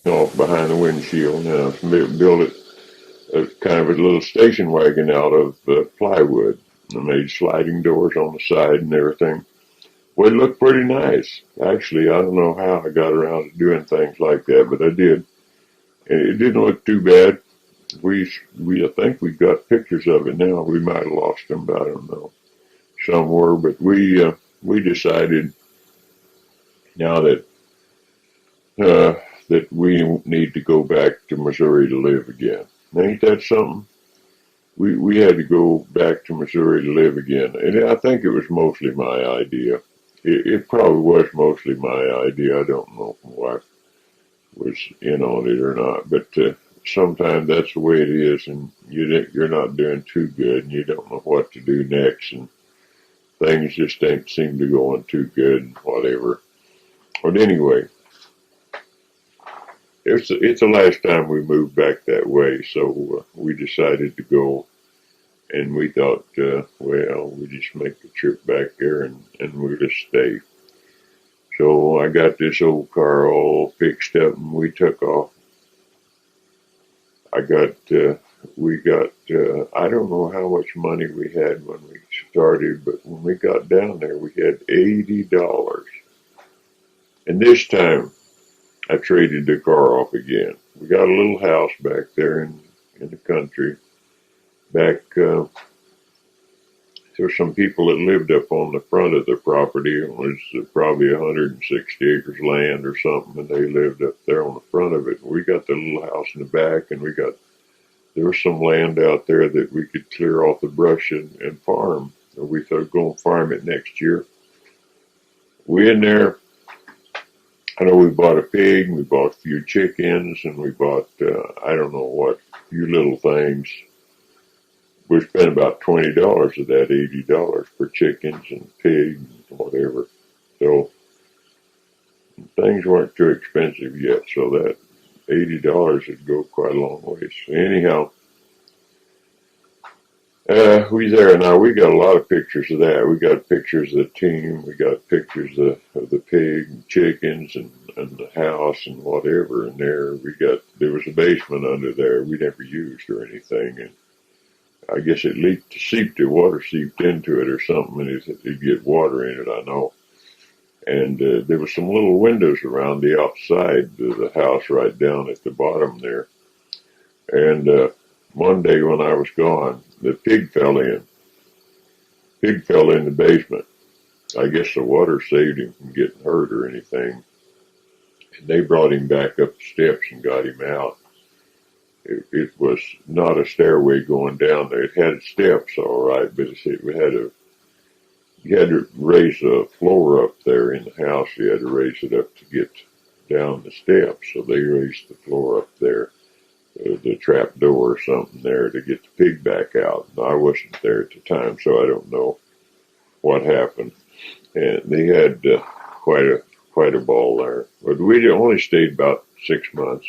off behind the windshield. And I built it kind of a little station wagon out of plywood. I made sliding doors on the side and everything. Well, it looked pretty nice. Actually, I don't know how I got around to doing things like that, but I did. And it didn't look too bad. I think we got pictures of it now. We might have lost them, but I don't know, somewhere. But we decided now that we need to go back to Missouri to live again. Ain't that something? We had to go back to Missouri to live again, and I think it was mostly my idea. It probably was mostly my idea. I don't know if my wife was in on it or not, but sometimes that's the way it is, and you're not doing too good, and you don't know what to do next, and things just ain't seem to go on too good, and whatever. But anyway, it's the last time we moved back that way, so we decided to go, and we thought, well, we just make the trip back there, and we'll just stay. So I got this old car all fixed up, and we took off. We got, I don't know how much money we had when we started, but when we got down there, we had $80. And this time, I traded the car off again. We got a little house back there in the country. Back, there were some people that lived up on the front of the property. It was probably 160 acres land or something, and they lived up there on the front of it. We got the little house in the back, and there was some land out there that we could clear off the brush and farm. And we thought, go and farm it next year. We in there, I know we bought a pig, we bought a few chickens, and we bought, I don't know what, a few little things. We spent about $20 of that $80 for chickens and pigs and whatever. So things weren't too expensive yet, so that $80 would go quite a long ways. Anyhow, we there now. We got a lot of pictures of that. We got pictures of the team. We got pictures of the pig and chickens and the house and whatever. And there was a basement under there we never used or anything. And I guess it the water seeped into it or something, and it'd get water in it, I know. And there were some little windows around the outside of the house right down at the bottom there. And one day when I was gone, the pig fell in. Pig fell in the basement. I guess the water saved him from getting hurt or anything. And they brought him back up the steps and got him out. It was not a stairway going down there. It had steps, all right, but you had to raise the floor up there in the house. You had to raise it up to get down the steps. So they raised the floor up there, the trap door or something there to get the pig back out. And I wasn't there at the time, so I don't know what happened. And they had quite a ball there. But we only stayed about 6 months.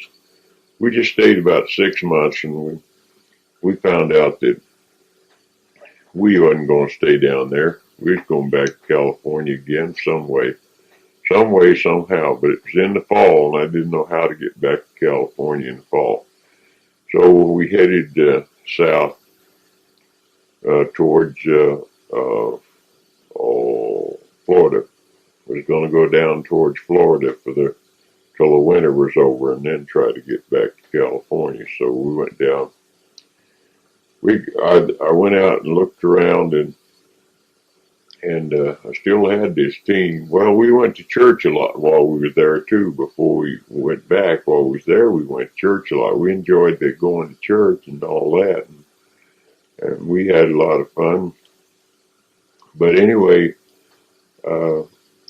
We just stayed about 6 months, and we found out that we wasn't going to stay down there. We was going back to California again some way, somehow. But it was in the fall, and I didn't know how to get back to California in the fall. So we headed south towards Florida. We was going to go down towards Florida till the winter was over, and then try to get back to California. So we went down. I went out and looked around, and I still had this team. Well, we went to church a lot while we were there too. Before we went back, while we was there, we went to church a lot. We enjoyed going to church and all that, and we had a lot of fun. But anyway,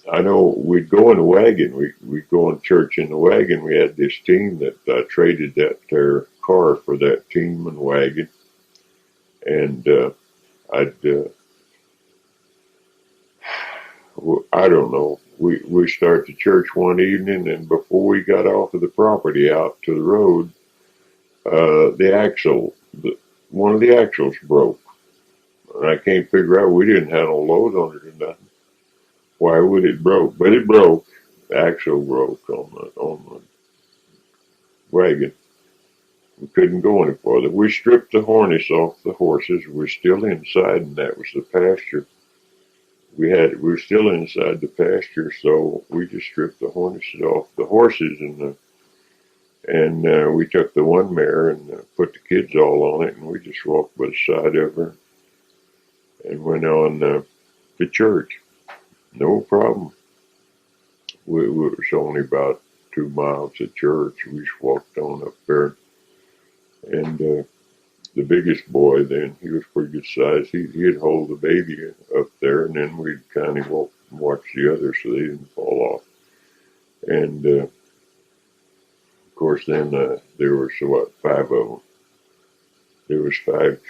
I know we'd go in the wagon. We'd go in church in the wagon. We had this team that I traded their car for that team and wagon. And I don't know. We started the church one evening, and before we got off of the property out to the road, one of the axles broke. And I can't figure out, we didn't have no load on it or nothing. Why would it broke? But it broke. The axle broke on wagon. We couldn't go any farther. We stripped the harness off the horses. We're still inside, and that was the pasture. We're still inside the pasture, so we just stripped the harnesses off the horses, and we took the one mare and put the kids all on it, and we just walked by the side of her and went on to church. No problem. It was only about 2 miles to church. We just walked on up there, and the biggest boy then, he was pretty good size. He'd hold the baby up there, and then we'd kind of watch the others so they didn't fall off. And of course, then there was what, 5 of them. There was five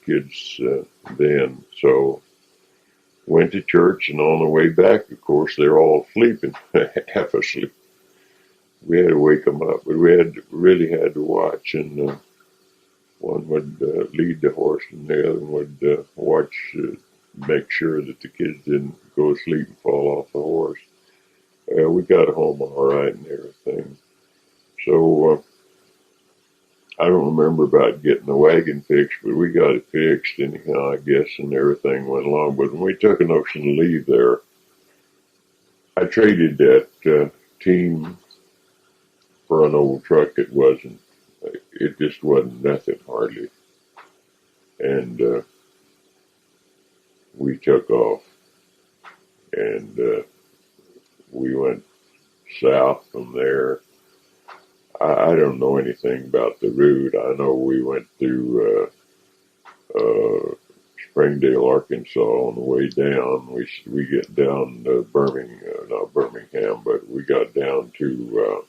kids then. So went to church, and on the way back, of course, they're all sleeping, half asleep. We had to wake them up, but we really had to watch, and one would lead the horse, and the other would watch, make sure that the kids didn't go to sleep and fall off the horse. We got home all right and everything. So I don't remember about getting the wagon fixed, but we got it fixed anyhow, I guess, and everything went along. But when we took a notion to leave there, I traded that team for an old truck. It just wasn't nothing hardly. And we took off, and we went south from there. I don't know anything about the route. I know we went through Springdale, Arkansas on the way down. We get down to not Birmingham, but we got down to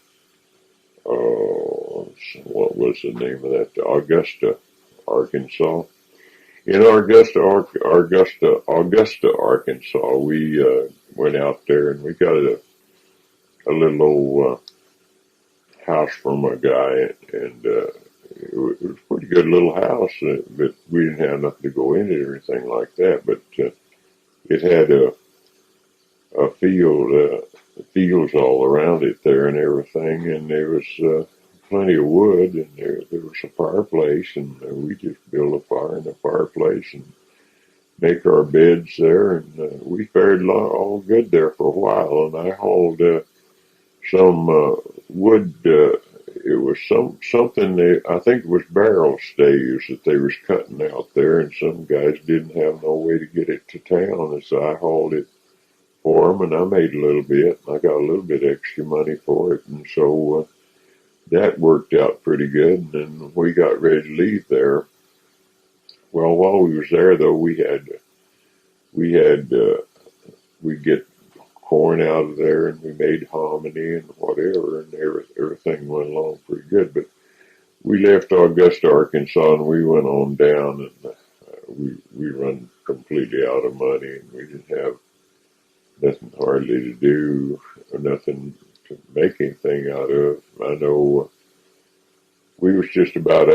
what was the name of that? Augusta, Arkansas. In Augusta, Arkansas, we went out there, and we got a little old house from a guy, and it was a pretty good little house, but we didn't have nothing to go in it or anything like that. But it had a fields all around it there and everything, and there was plenty of wood, and there was a fireplace, and we just built a fire in the fireplace and make our beds there, and we fared all good there for a while. And I hauled some wood. It was something I think it was barrel staves that they was cutting out there, and some guys didn't have no way to get it to town, and so I hauled it for them, and I made a little bit, and I got a little bit extra money for it, and so that worked out pretty good. And then we got ready to leave there. Well, while we was there, though, we get corn out of there, and we made hominy and whatever, and everything went along pretty good. But we left Augusta, Arkansas, and we went on down, and we run completely out of money, and we didn't have nothing hardly to do, or nothing to make anything out of. I know we was just about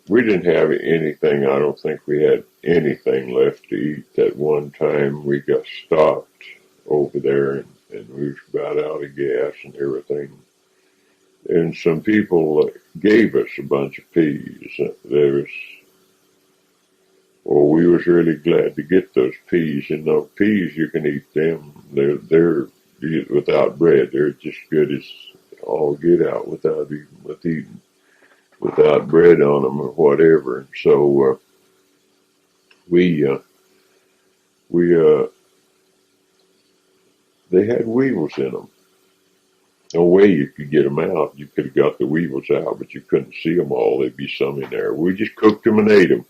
we didn't have anything. I don't think we had anything left to eat. That one time we got stopped over there, and we was about out of gas and everything. And some people gave us a bunch of peas. We was really glad to get those peas. And those peas, you can eat them. They're without bread. They're just good as all get out without bread on them or whatever. And so they had weevils in them. No way you could get them out. You could have got the weevils out, but you couldn't see them all. There'd be some in there. We just cooked them and ate them.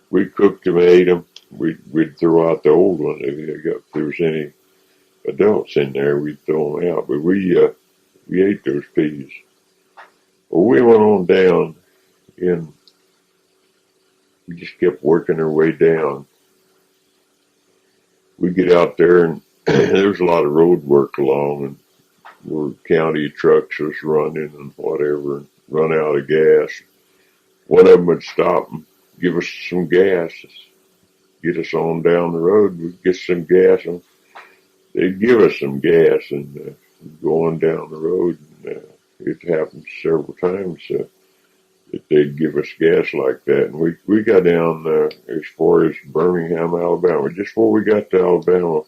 We cooked them and ate them. We'd throw out the old one. If there was any adults in there, we'd throw them out. But we ate those peas. Well, we went on down, and we just kept working our way down. We get out there, and there was a lot of road work along, and where county trucks was running and whatever, and run out of gas. One of them would stop and give us some gas, get us on down the road. We'd get some gas, and they'd give us some gas, and go on down the road. And it happened several times that they'd give us gas like that. And we got down as far as Birmingham, Alabama. Just before we got to Alabama,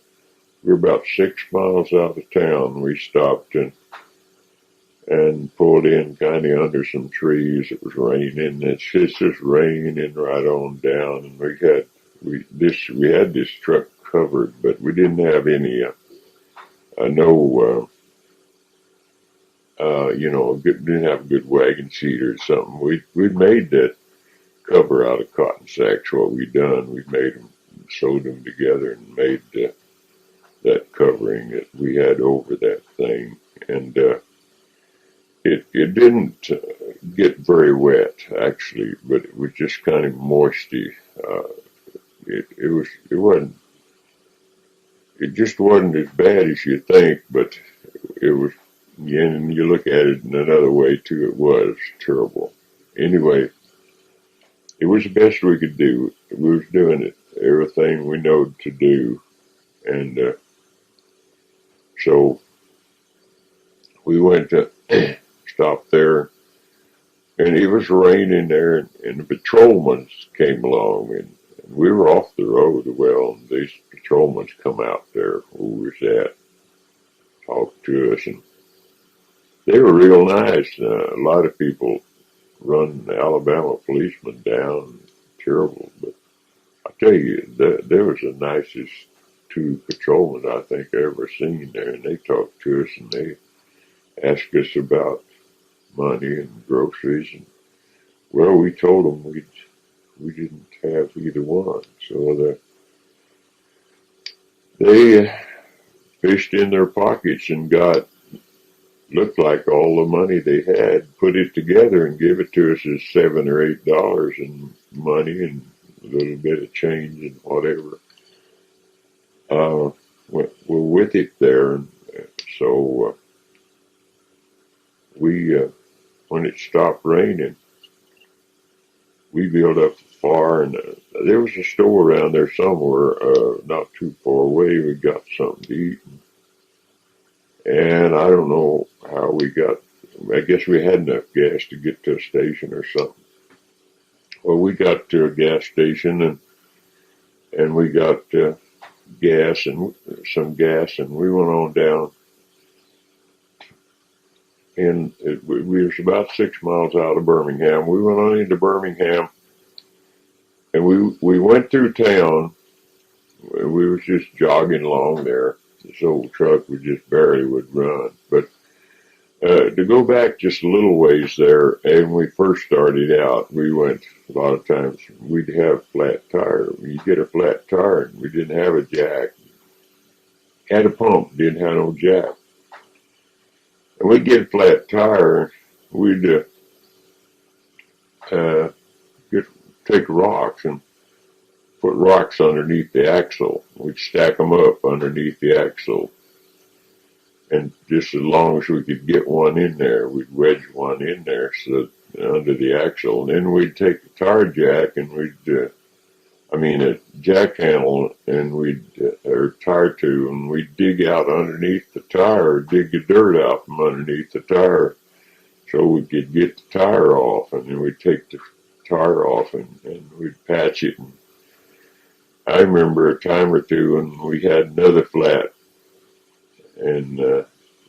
we were about 6 miles out of town. We stopped and pulled in kind of under some trees. It was raining. It's just raining right on down. And we had this truck covered, but we didn't have any didn't have a good wagon seat or something. We made that cover out of cotton sacks. What we done, we made them, sewed them together, and made that covering that we had over that thing. And it didn't get very wet actually, but it was just kind of moisty. It just wasn't as bad as you think, but it was. And you look at it in another way too, it was terrible. Anyway, it was the best we could do. We was doing it, everything we know to do. And so we went to stop there, and it was raining there, and the patrolmen came along, and we were off the road. Well, and these patrolmen come out there where we was at, talked to us, and they were real nice. A lot of people run the Alabama policemen down, terrible. But I tell you, there was the nicest two patrolmen I think I ever seen there. And they talked to us and they asked us about money and groceries. And well, we told them we didn't have either one. So they fished in their pockets and looked like all the money they had, put it together and gave it to us as $7 or $8 in money and a little bit of change and whatever. We're with it there, and so when it stopped raining, we built up the fire, and there was a store around there somewhere, not too far away. We got something to eat. And I don't know how we got, I guess we had enough gas to get to a station or something. Well, we got to a gas station and we got gas and we went on down. And we was about 6 miles out of Birmingham. We went on into Birmingham and we went through town. We was just jogging along there. This old truck we just barely would run. But to go back just a little ways there, and when we first started out, we went, a lot of times, we'd have flat tire. You get a flat tire, and we didn't have a jack. Had a pump, didn't have no jack. And we'd get a flat tire, we'd take rocks and put rocks underneath the axle. We'd stack them up underneath the axle. And just as long as we could get one in there, we'd wedge one in there under the axle. And then we'd take the tire jack and a jack handle, and or tire tube, and we'd dig out underneath the tire, dig the dirt out from underneath the tire so we could get the tire off. And then we'd take the tire off and we'd patch it. And I remember a time or two when we had another flat, and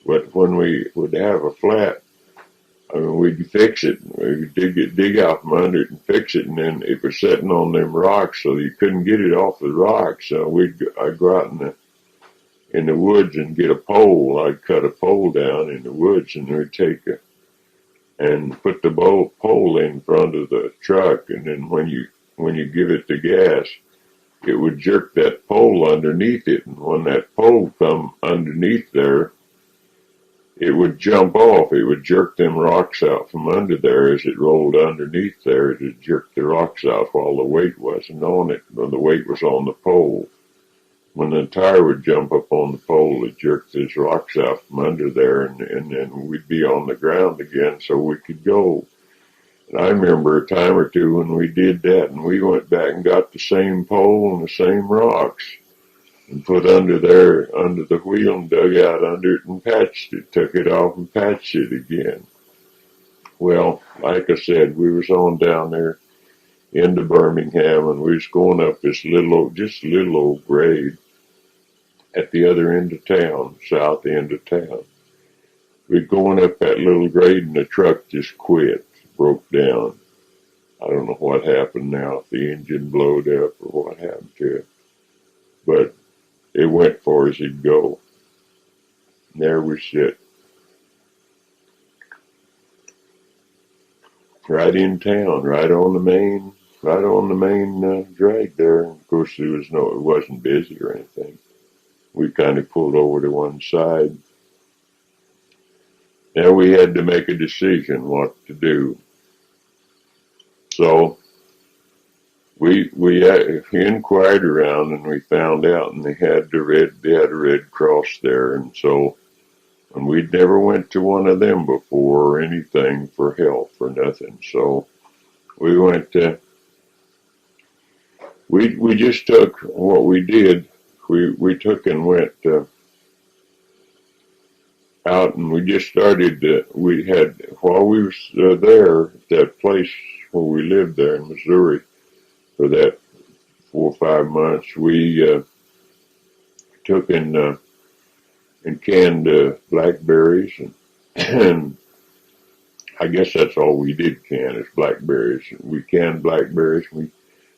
when we would have a flat, we'd fix it. We'd dig out from under it and fix it, and then it was sitting on them rocks, so you couldn't get it off the rocks. So I'd go out in the woods and get a pole. I'd cut a pole down in the woods, and we'd and put the pole in front of the truck, and then when you give it the gas, it would jerk that pole underneath it, and when that pole come underneath there, it would jump off. It would jerk them rocks out from under there as it rolled underneath there. It would jerk the rocks out while the weight wasn't on it. The weight was on the pole. When the tire would jump up on the pole, it jerked these rocks out from under there, and then we'd be on the ground again so we could go. And I remember a time or two when we did that, and we went back and got the same pole and the same rocks and put under the wheel and dug out under it and patched it, took it off and patched it again. Well, like I said, we was on down there into Birmingham, and we was going up this just a little old grade at the other end of town, south end of town. We're going up that little grade, and the truck just quit, broke down. I don't know what happened now, if the engine blowed up or what happened to it, but it went far as it'd go. And there we sit, right in town, right on the main drag there. Of course, it wasn't busy or anything. We kind of pulled over to one side. Now we had to make a decision what to do. So we inquired around, and we found out, and they had a Red Cross there, and so, and we'd never went to one of them before or anything for help or nothing. So we went to, we just took what we did. We took and went out, and we just started. We had, while we was there at that place where we lived there in Missouri for that 4 or 5 months, we took and canned blackberries, and I guess that's all we did can is blackberries. We canned blackberries.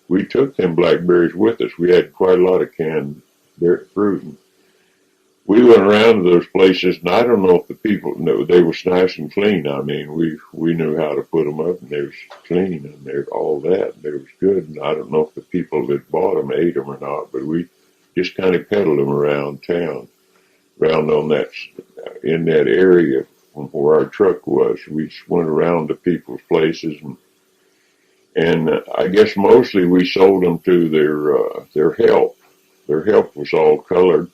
We took them blackberries with us. We had quite a lot of canned fruit. And we went around to those places, and I don't know if the people knew they were nice and clean. I mean, we knew how to put them up, and they was clean, and they all that. They was good. And I don't know if the people that bought them ate them or not, but we just kind of peddled them around town, around in that area where our truck was. We went around to people's places, and I guess mostly we sold them to their help. Their help was all colored.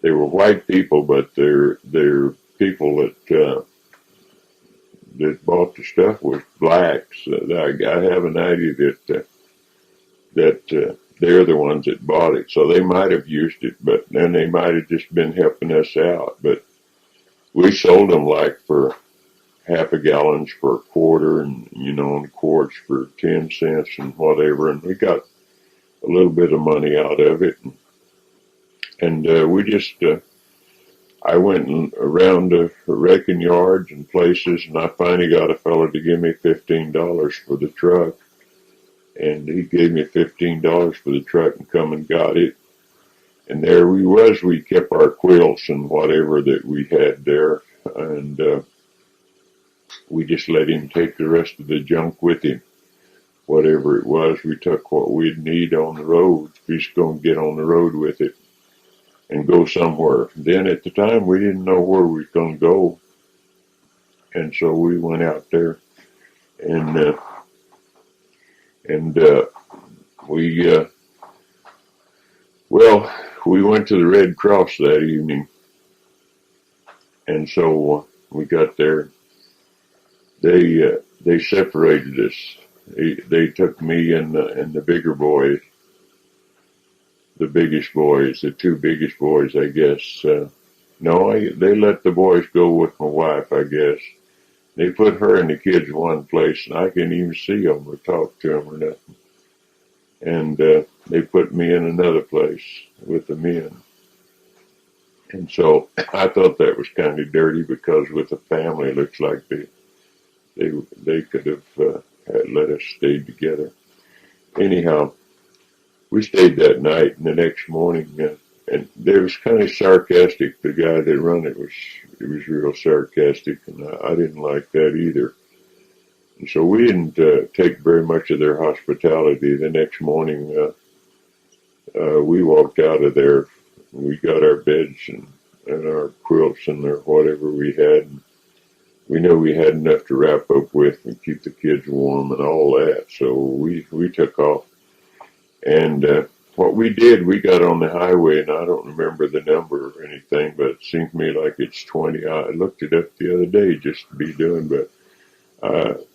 They were white people, but they're people that bought the stuff was blacks. I have an idea that they're the ones that bought it, so they might have used it, but then they might have just been helping us out. But we sold them like for half a gallons for a quarter, and and quarts for 10 cents and whatever, and we got a little bit of money out of it. And we just, I went around to wrecking yards and places, and I finally got a fella to give me $15 for the truck. And he gave me $15 for the truck and come and got it. And there we kept our quilts and whatever that we had there. And we just let him take the rest of the junk with him. Whatever it was, we took what we'd need on the road. We're just going to get on the road with it and go somewhere. Then at the time, we didn't know where we was going to go. And so we went out there, and we went to the Red Cross that evening. And so we got there. They separated us. They took me and the bigger boys, the biggest boys, the two biggest boys, I guess. They let the boys go with my wife, I guess. They put her and the kids in one place, and I couldn't even see them or talk to them or nothing. And they put me in another place with the men. And so I thought that was kind of dirty, because with the family, it looks like they could have let us stay together. Anyhow, we stayed that night, and the next morning, and they was kind of sarcastic. The guy that run it was real sarcastic, and I didn't like that either. And so we didn't take very much of their hospitality. The next morning, we walked out of there. We got our beds and our quilts and whatever we had. And we knew we had enough to wrap up with and keep the kids warm and all that. So we took off. And what we did, we got on the highway, and I don't remember the number or anything, but it seemed to me like it's 20. I looked it up the other day just to be doing, but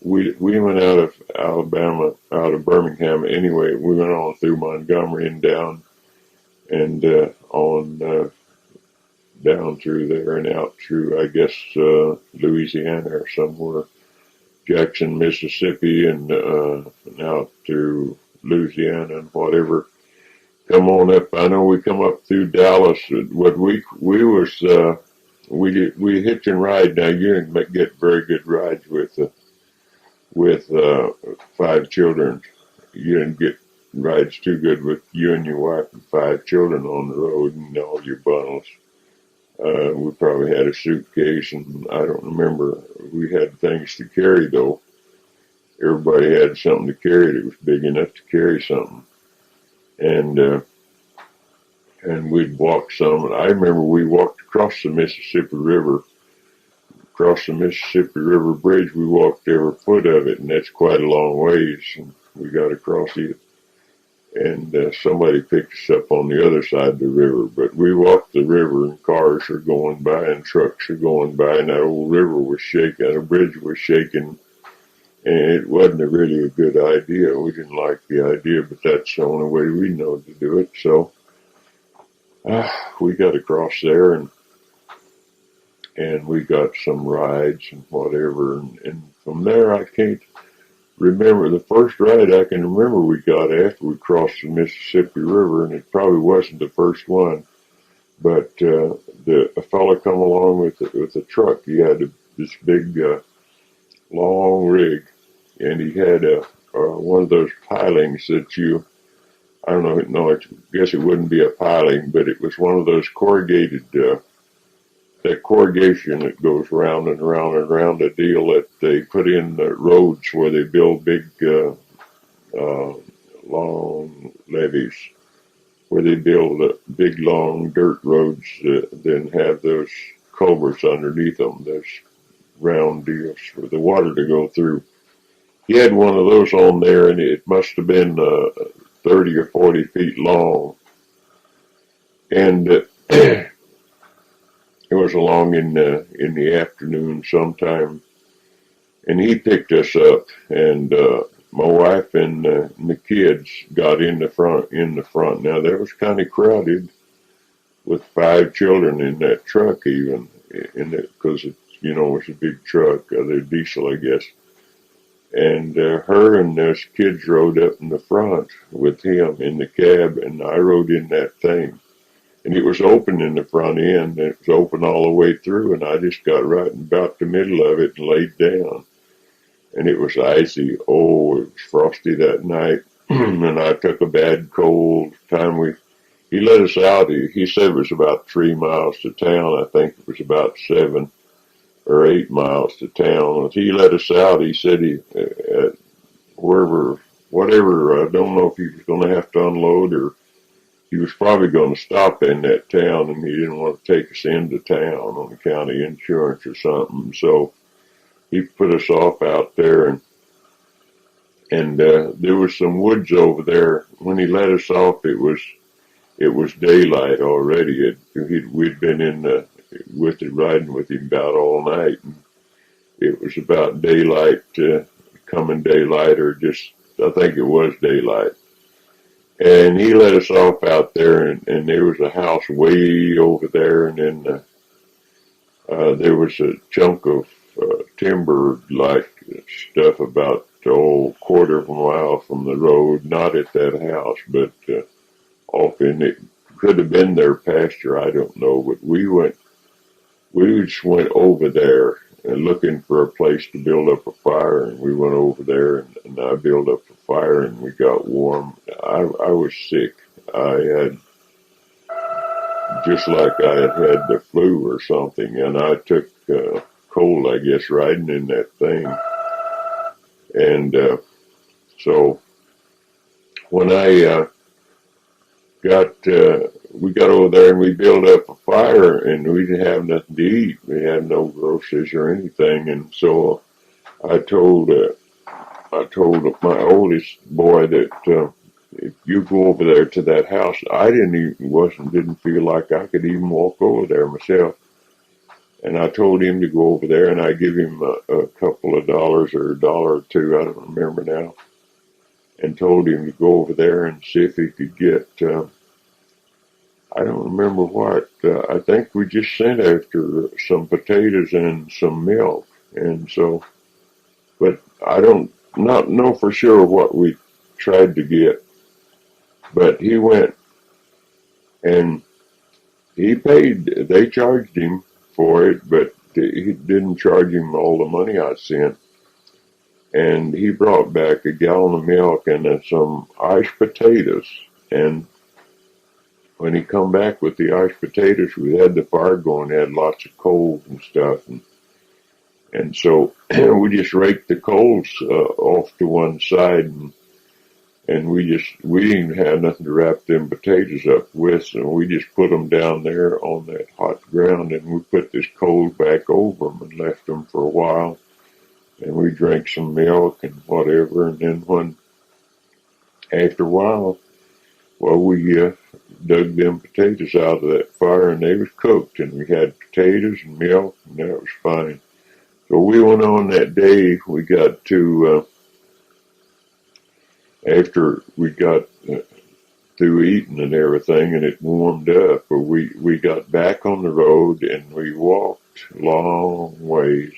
we went out of Alabama, out of Birmingham anyway. We went on through Montgomery and down, and on down through there and out through, I guess, Louisiana or somewhere. Jackson, Mississippi, and out to Louisiana and whatever. Come on up. I know we come up through Dallas. What we hitch and ride now. You can get very good rides with 5 children. You didn't get rides too good with you and your wife and 5 children on the road and all your bundles. We probably had a suitcase, and I don't remember. We had things to carry though. Everybody had something to carry that was big enough to carry something, and we'd walk some. And I remember we walked across the Mississippi River. Across the Mississippi River Bridge, we walked every foot of it, and that's quite a long ways. And we got across it, and somebody picked us up on the other side of the river. But we walked the river, and cars are going by, and trucks are going by, and that old river was shaking, the bridge was shaking, and it wasn't really a good idea. We didn't like the idea, but that's the only way we know to do it. So we got across there, and we got some rides and whatever, and from there I can't remember. The first ride I can remember we got after we crossed the Mississippi River, and it probably wasn't the first one, but a fella come along with a truck. He had this big long rig, and he had one of those pilings that I don't know, no, I guess it wouldn't be a piling, but it was one of those corrugated that corrugation that goes round and round and round, the deal that they put in the roads where they build big, long levees, where they build big, long dirt roads, then have those culverts underneath them, those round deals for the water to go through. He had one of those on there, and it must have been 30 or 40 feet long. And it was along in the afternoon sometime, and he picked us up, and my wife and the kids got in the front. Now that was kind of crowded with 5 children in that truck, even because it was a big truck, they're diesel, I guess. And her and those kids rode up in the front with him in the cab, and I rode in that thing. And it was open in the front end. It was open all the way through, and I just got right in about the middle of it and laid down. And it was icy. Oh, it was frosty that night. And I took a bad cold. He let us out. He said it was about 3 miles to town. I think it was about 7 or 8 miles to town. He let us out. He said whatever, I don't know if he was going to have to unload, or he was probably going to stop in that town, and he didn't want to take us into town on account of insurance or something. So he put us off out there, and there was some woods over there. When he let us off, it was daylight already. We'd been riding with him about all night, and it was about daylight, coming daylight, or just, I think it was daylight. And he let us off out there, and there was a house way over there, and then there was a chunk of timber-like stuff about a quarter of a mile from the road, not at that house, but off in it. Could have been their pasture, I don't know, but we just went over there and looking for a place to build up a fire, and we went over there, and I built up a fire, and we got warm. I was sick. I had, just like I had the flu or something, and I took cold, I guess, riding in that thing. And so when we got over there and we built up a fire, and we didn't have nothing to eat. We had no groceries or anything, and so I told my oldest boy that if you go over there to that house, I didn't feel like I could even walk over there myself. And I told him to go over there, and I give him a couple of dollars, or $1 or $2, I don't remember now, and told him to go over there and see if he could get, I don't remember what, I think we just sent after some potatoes and some milk. And so but I don't not know for sure what we tried to get. But he went and he paid. They charged him for it, but he didn't charge him all the money I sent. And he brought back a gallon of milk and some iced potatoes. And when he come back with the iced potatoes, we had the fire going, had lots of coals and stuff. And so we just raked the coals off to one side, and we didn't have nothing to wrap them potatoes up with, so we just put them down there on that hot ground, and we put this coal back over them and left them for a while, and we drank some milk and whatever, and then after a while, we dug them potatoes out of that fire, and they was cooked, and we had potatoes and milk, and that was fine. So we went on that day. We got to, after we got through eating and everything, and it warmed up, we got back on the road, and we walked long ways.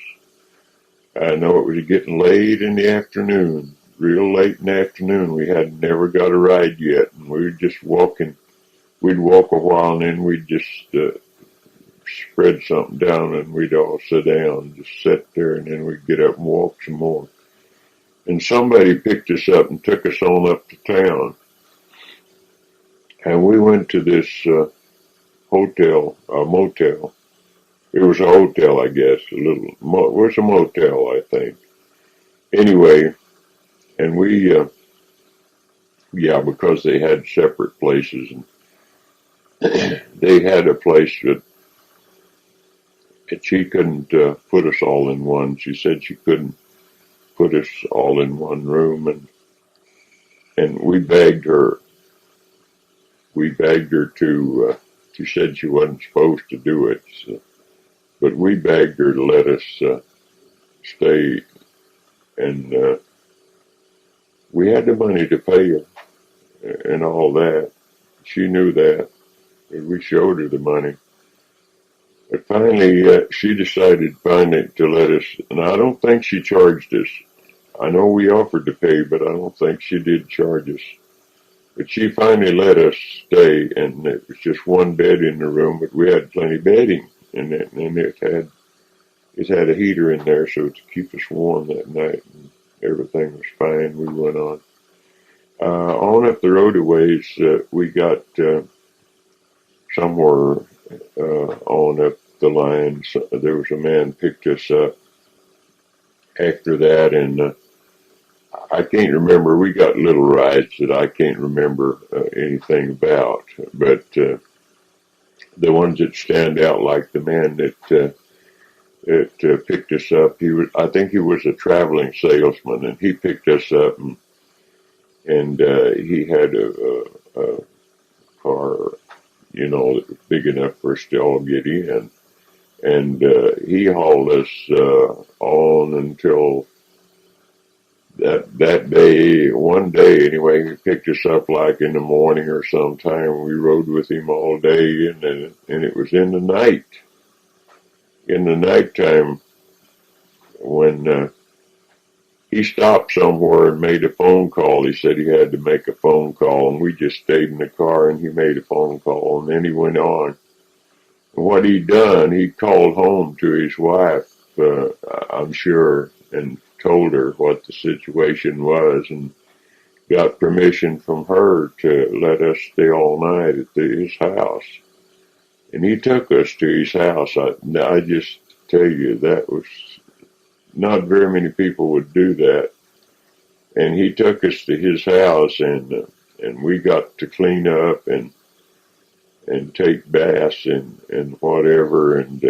I know it was getting late in the afternoon, real late in the afternoon. We had never got a ride yet, and we were just walking. We'd walk a while, and then we'd just spread something down, and we'd all sit down, just sit there, and then we'd get up and walk some more. And somebody picked us up and took us on up to town. And we went to this motel. It was a hotel, I guess. It was a motel, I think. Anyway, and because they had separate places, and they had a place that she couldn't put us all in one. She said she couldn't put us all in one room, and we begged her. We begged her to. She said she wasn't supposed to do it, but we begged her to let us stay, and we had the money to pay her and all that. She knew that, and we showed her the money. But finally, she decided finally to let us, and I don't think she charged us. I know we offered to pay, but I don't think she did charge us. But she finally let us stay, and it was just one bed in the room, but we had plenty of bedding, and it had a heater in there so to keep us warm that night, and everything was fine. We went on. On up the road a ways, we got somewhere on up the line. So there was a man picked us up after that, and I can't remember. We got little rides that I can't remember anything about, but the ones that stand out, like the man that picked us up, I think he was a traveling salesman, and he picked us up, and he had a car, that was big enough for us to all get in, and he hauled us on until that day, one day anyway. He picked us up like in the morning or sometime. We rode with him all day, and it was in the night. In the nighttime, when he stopped somewhere and made a phone call. He said he had to make a phone call, and we just stayed in the car, and he made a phone call, and then he went on. And what he'd done, he called home to his wife, I'm sure, and told her what the situation was, and got permission from her to let us stay all night at his house. And he took us to his house. I just tell you, that was not very many people would do that. And he took us to his house, and we got to clean up and take baths and whatever, and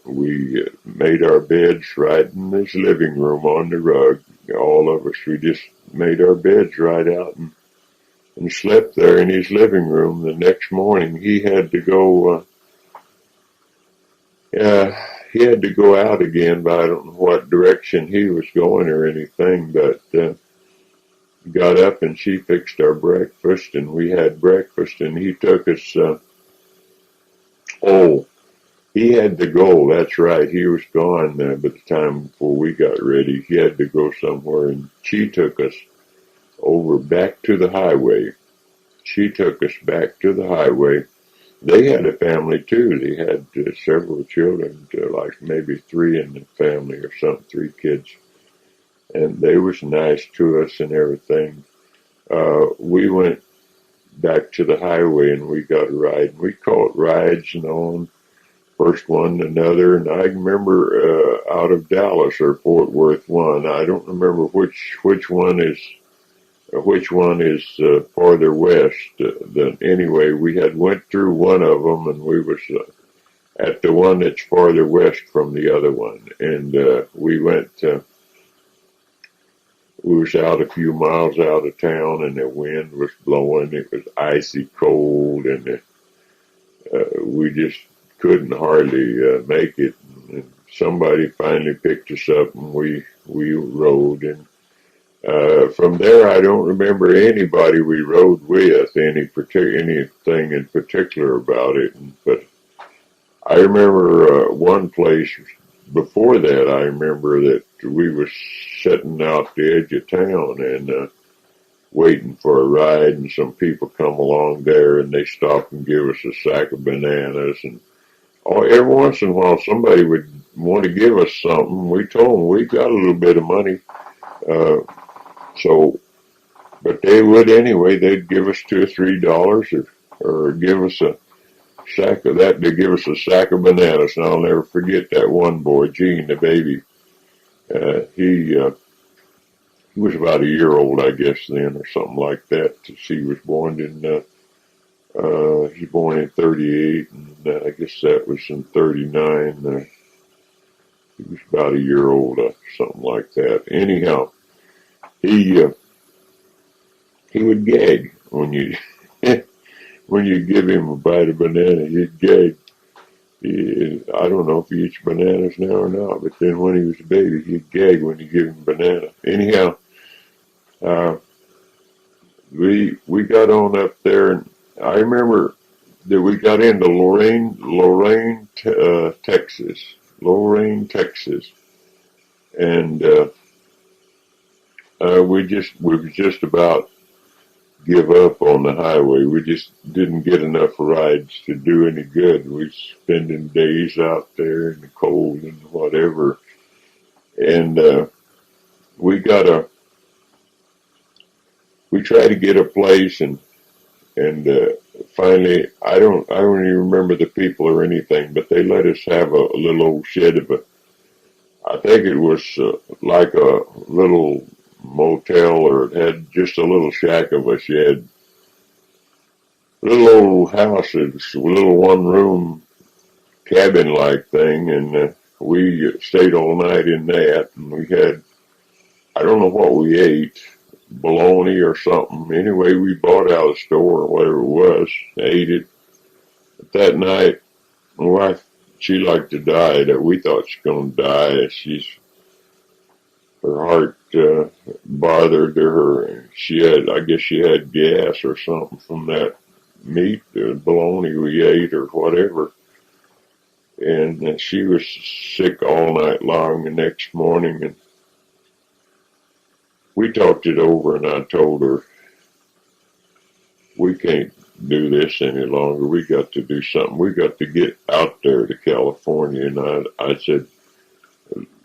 we made our beds right in his living room on the rug. All of us, we just made our beds right out and slept there in his living room. The next morning, he had to go out again, but I don't know what direction he was going or anything, but got up, and she fixed our breakfast, and we had breakfast, and he took us He had to go. That's right. He was gone by the time before we got ready. He had to go somewhere, and she took us over back to the highway. She took us back to the highway. They had a family too. They had several children, like maybe three in the family or something, three kids. And they was nice to us and everything. We went back to the highway and we got a ride. We caught rides and on. First one, another, and I remember out of Dallas or Fort Worth one. I don't remember which one is farther west. Than anyway, we had went through one of them, and we was at the one that's farther west from the other one, and we went. We was out a few miles out of town, and the wind was blowing. It was icy cold, and we just couldn't hardly make it. And somebody finally picked us up, and we rode. And from there, I don't remember anybody we rode with, anything in particular about it. But I remember one place before that. I remember that we was sitting out the edge of town and waiting for a ride, and some people come along there, and they stop and give us a sack of bananas. And every once in a while, somebody would want to give us something. We told them we got a little bit of money. But they would anyway. They'd give us $2 or $3 or give us a sack of that. They'd give us a sack of bananas. And I'll never forget that one boy, Gene, the baby. He was about a year old, I guess, then, or something like that. He was born in, he was born in 38, and I guess that was in 39. He was about a year old, something like that. Anyhow, he would gag when you when you give him a bite of banana. He'd gag. I don't know if he eats bananas now or not, but then when he was a baby, he'd gag when you give him a banana. Anyhow, we got on up there, and I remember that we got into Lorraine, Texas, and we were just about give up on the highway. We just didn't get enough rides to do any good. We was spending days out there in the cold and whatever. And we tried to get a place, and finally, I don't even remember the people or anything, but they let us have a little old shed I think it was like a little motel, or it had just a little shack of a shed. Little old house, it's a little one-room cabin-like thing, and we stayed all night in that, and we had, I don't know what we ate, bologna or something. Anyway, we bought out of the store or whatever it was, ate it. But that night, my wife, she liked to die. That we thought she was going to die. Her heart bothered her. I guess she had gas or something from that meat, bologna we ate or whatever. And she was sick all night long the next morning. And we talked it over, and I told her, we can't do this any longer. We got to do something. We got to get out there to California. And I said,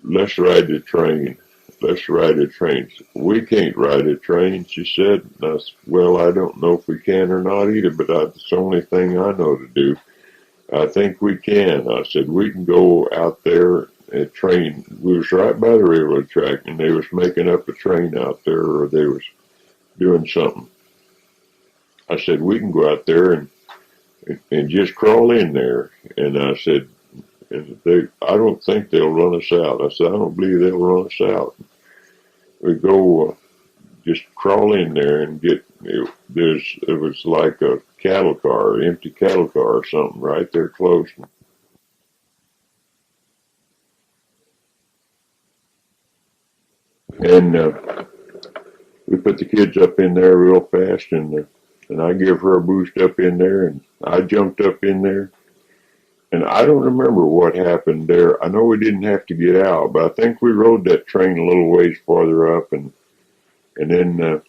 let's ride the train. Let's ride a train. We can't ride a train, she said. And I said, well, I don't know if we can or not either, but it's the only thing I know to do. I think we can. I said, we can go out there and train. We was right by the railroad track, and they was making up a train out there, or they was doing something. I said, we can go out there and just crawl in there. And I said, I don't think they'll run us out. I said, I don't believe they'll run us out. We go just crawl in there and get, it was like a cattle car, empty cattle car or something right there close. And we put the kids up in there real fast, and I give her a boost up in there, and I jumped up in there, And I don't remember what happened there. I know we didn't have to get out, but I think we rode that train a little ways farther up, and then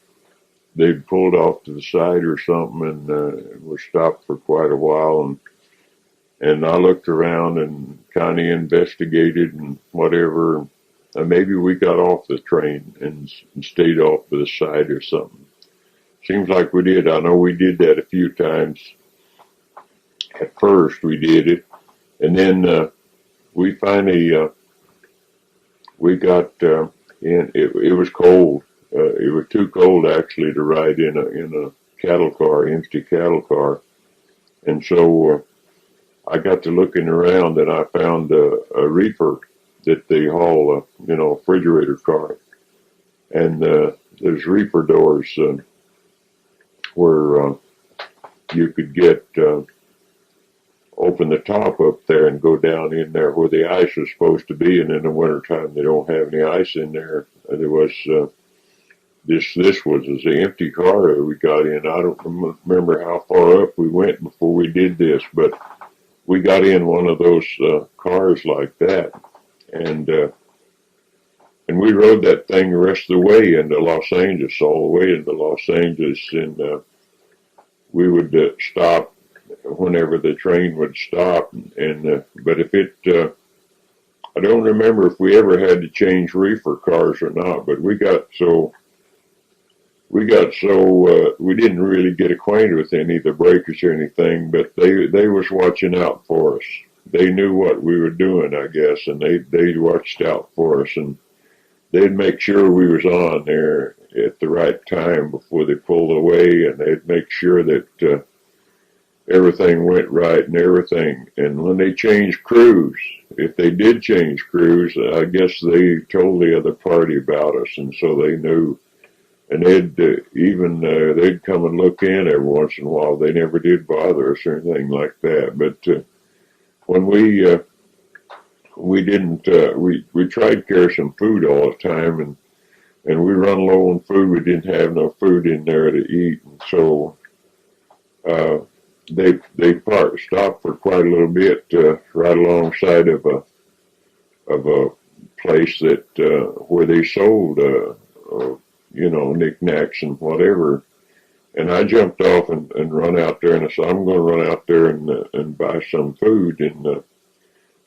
they pulled off to the side or something, and were stopped for quite a while. And I looked around and kind of investigated and whatever. And maybe we got off the train and stayed off to the side or something. Seems like we did. I know we did that a few times. At first we did it, and then we finally we got in. It was cold. It was too cold actually to ride in a cattle car, empty cattle car, and so I got to looking around and I found a reefer that they haul, refrigerator car, and there's reefer doors where you could get open the top up there and go down in there where the ice was supposed to be, and in the wintertime they don't have any ice in there. There was this was an empty car that we got in. I don't remember how far up we went before we did this, but we got in one of those cars like that, and we rode that thing the rest of the way into Los Angeles, all the way into Los Angeles, and we would stop whenever the train would stop, and but if it, I don't remember if we ever had to change reefer cars or not, but we got so we didn't really get acquainted with any of the breakers or anything, but they was watching out for us. They knew what we were doing, I guess, and they watched out for us, and they'd make sure we was on there at the right time before they pulled away, and they'd make sure that everything went right and everything. And when they changed crews, if they did change crews, I guess they told the other party about us, and so they knew. And they'd come and look in every once in a while. They never did bother us or anything like that. But when we didn't, we tried to carry some food all the time, and we run low on food. We didn't have no food in there to eat, and so they stopped for quite a little bit right alongside of a place that where they sold knickknacks and whatever. And I jumped off and run out there, and I said, I'm going to run out there and buy some food. And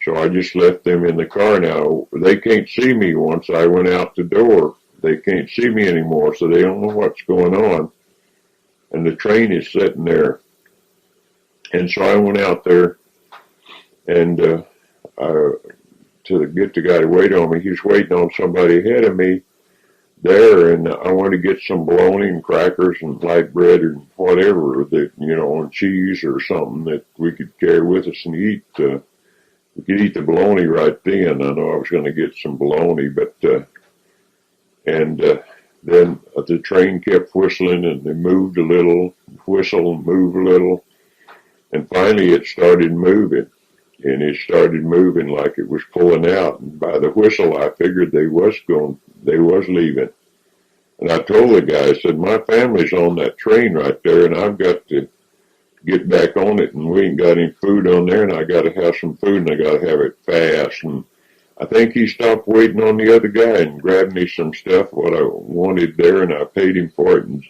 so I just left them in the car. Now, they can't see me once I went out the door. They can't see me anymore, so they don't know what's going on. And the train is sitting there. And so I went out there and to get the guy to wait on me. He was waiting on somebody ahead of me there, and I wanted to get some bologna and crackers and light bread and whatever that, and cheese or something that we could carry with us and eat. We could eat the bologna right then. I know I was going to get some bologna, but then the train kept whistling, and they moved a little, whistle and move a little, and finally it started moving, and it started moving like it was pulling out. And by the whistle, I figured they was leaving. And I told the guy, I said, my family's on that train right there, and I've got to get back on it, and we ain't got any food on there, and I got to have some food, and I got to have it fast. And I think he stopped waiting on the other guy and grabbed me some stuff, what I wanted there, and I paid him for it, and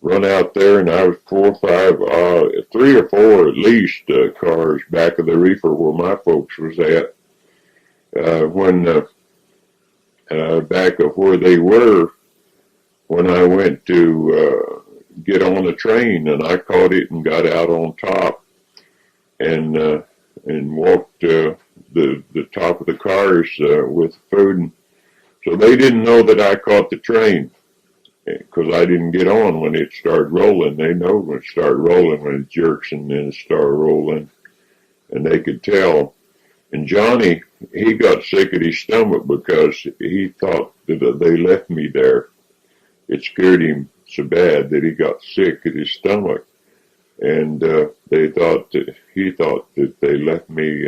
run out there, and I was 3 or 4 at least cars back of the reefer where my folks was at. When back of where they were, when I went to get on the train, and I caught it and got out on top, and walked the top of the cars with food. And so they didn't know that I caught the train, because I didn't get on when it started rolling. They know when it started rolling, when it jerks and then it started rolling, and they could tell. And Johnny, he got sick at his stomach because he thought that they left me there. It scared him so bad that he got sick at his stomach, and he thought that they left me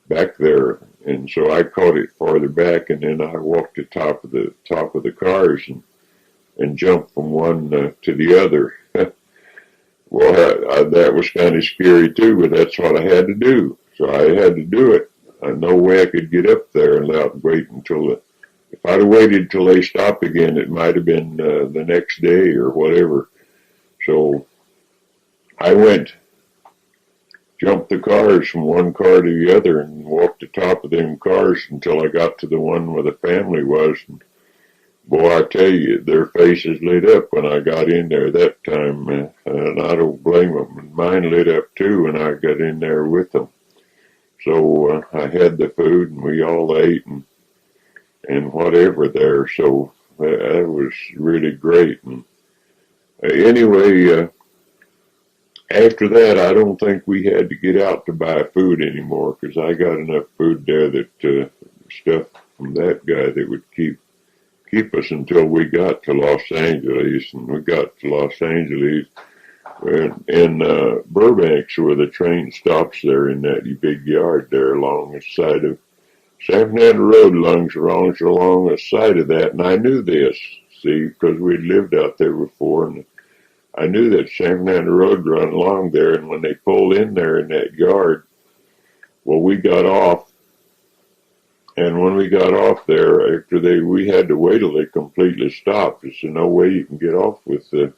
back there. And so I caught it farther back, and then I walked the top of the cars and jumped from one to the other. Well, that was kind of scary too, but that's what I had to do. So I had to do it. No way I could get up there without waiting until if I'd have waited till they stopped again, it might have been the next day or whatever. So I went, jumped the cars from one car to the other and walked the top of them cars until I got to the one where the family was. And boy, I tell you, their faces lit up when I got in there that time, and I don't blame them. Mine lit up too when I got in there with them. So I had the food and we all ate and whatever there. So that was really great. And anyway, after that, I don't think we had to get out to buy food anymore because I got enough food there that stuff from that guy that would keep us until we got to Los Angeles. And we got to Los Angeles in Burbank's where the train stops there in that big yard there along the side of San Fernando Road along the side of that. And I knew this, see, because we'd lived out there before. And I knew that San Fernando Road run along there. And when they pulled in there in that yard, well, we got off. And when we got off there, we had to wait till they completely stopped. There's no way you can get off with a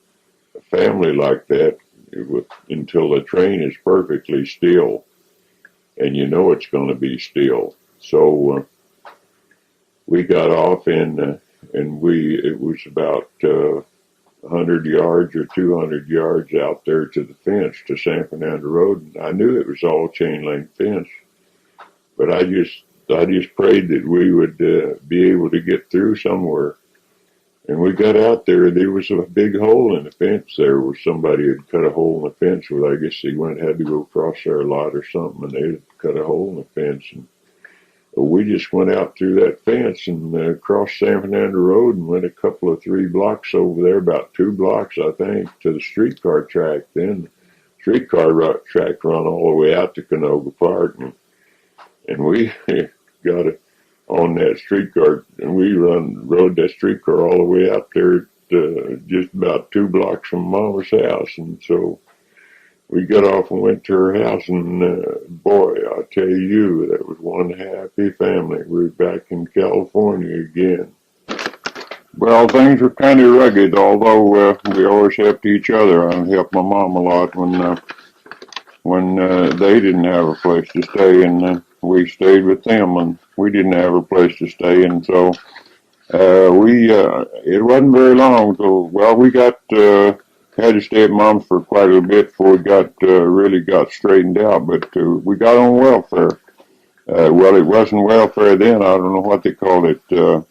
family like that until the train is perfectly still. And you know it's going to be still. So we got off and it was about 100 yards or 200 yards out there to the fence to San Fernando Road. And I knew it was all chain link fence, but I just prayed that we would be able to get through somewhere. And we got out there. There was a big hole in the fence there where somebody had cut a hole in the fence. Well, I guess they had to go across there a lot or something, and they had cut a hole in the fence. And we just went out through that fence and crossed San Fernando Road and went a couple of 3 blocks over there, about 2 blocks, I think, to the streetcar track. Then the streetcar track run all the way out to Canoga Park. And we got on that streetcar, and we rode that streetcar all the way out there to just about 2 blocks from Mama's house. And so we got off and went to her house, and boy, I tell you, that was one happy family. We're back in California again. Well, things were kind of rugged, although we always helped each other. I helped my mom a lot when they didn't have a place to stay, and we stayed with them, and we didn't have a place to stay, and so it wasn't very long till, well, we got had to stay at Mom's for quite a bit before we really got straightened out, but we got on welfare. Well, it wasn't welfare then. I don't know what they called it.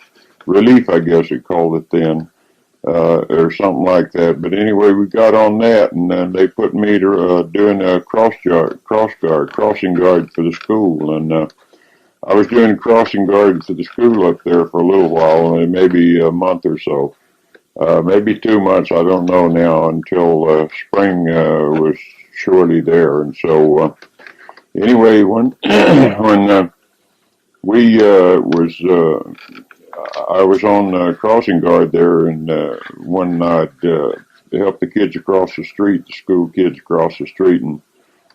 Relief, I guess they called it then, or something like that. But anyway, we got on that, and then they put me to doing a crossing guard for the school, and I was doing crossing guard for the school up there for a little while, maybe a month or so. Maybe 2 months, I don't know now, until spring was surely there. And so anyway, when I was on crossing guard there, and when I'd help the kids across the street, the school kids across the street, and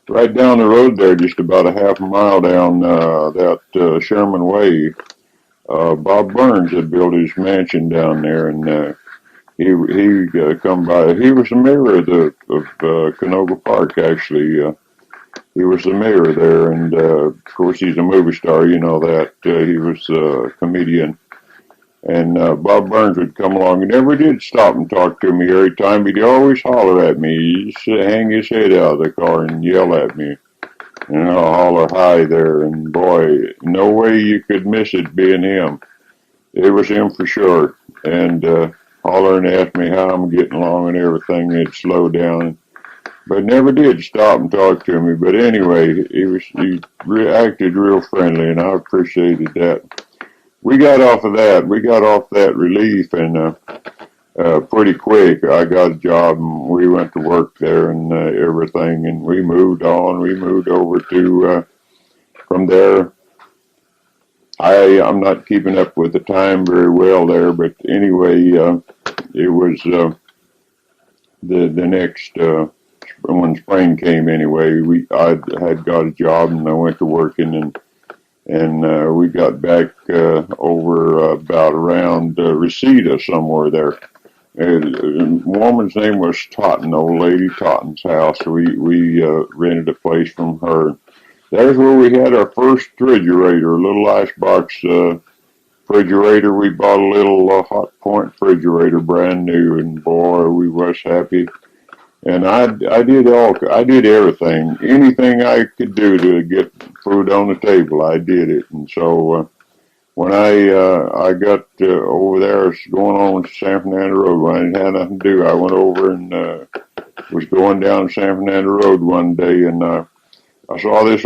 right down the road there, just about a half a mile down that Sherman Way, Bob Burns had built his mansion down there, and he come by. He was the mayor of Canoga Park, actually. He was the mayor there, and of course he's a movie star, you know that. He was a comedian. And Bob Burns would come along. He never did stop and talk to me every time. He'd always holler at me. He'd just hang his head out of the car and yell at me. And I'll holler hi there. And boy, no way you could miss it being him. It was him for sure. And holler and ask me how I'm getting along and everything. It'd slow down. But never did stop and talk to me. But anyway, he acted real friendly, and I appreciated that. We got off of that. We got off that relief, and pretty quick. I got a job, and we went to work there and everything, and we moved on. We moved over to from there. I'm not keeping up with the time very well there, but anyway, it was the next when spring came anyway, I had got a job and I went to working and we got back over about around Reseda somewhere there. The woman's name was Totten, old lady Totten's house. We rented a place from her. There's where we had our first refrigerator, a little icebox refrigerator. We bought a little Hot Point refrigerator, brand new, and boy, we was happy. And I did everything, anything I could do to get food on the table. I did it, and so when I got over there, going on San Fernando Road, when I didn't have nothing to do, I went over and was going down San Fernando Road one day, and I saw this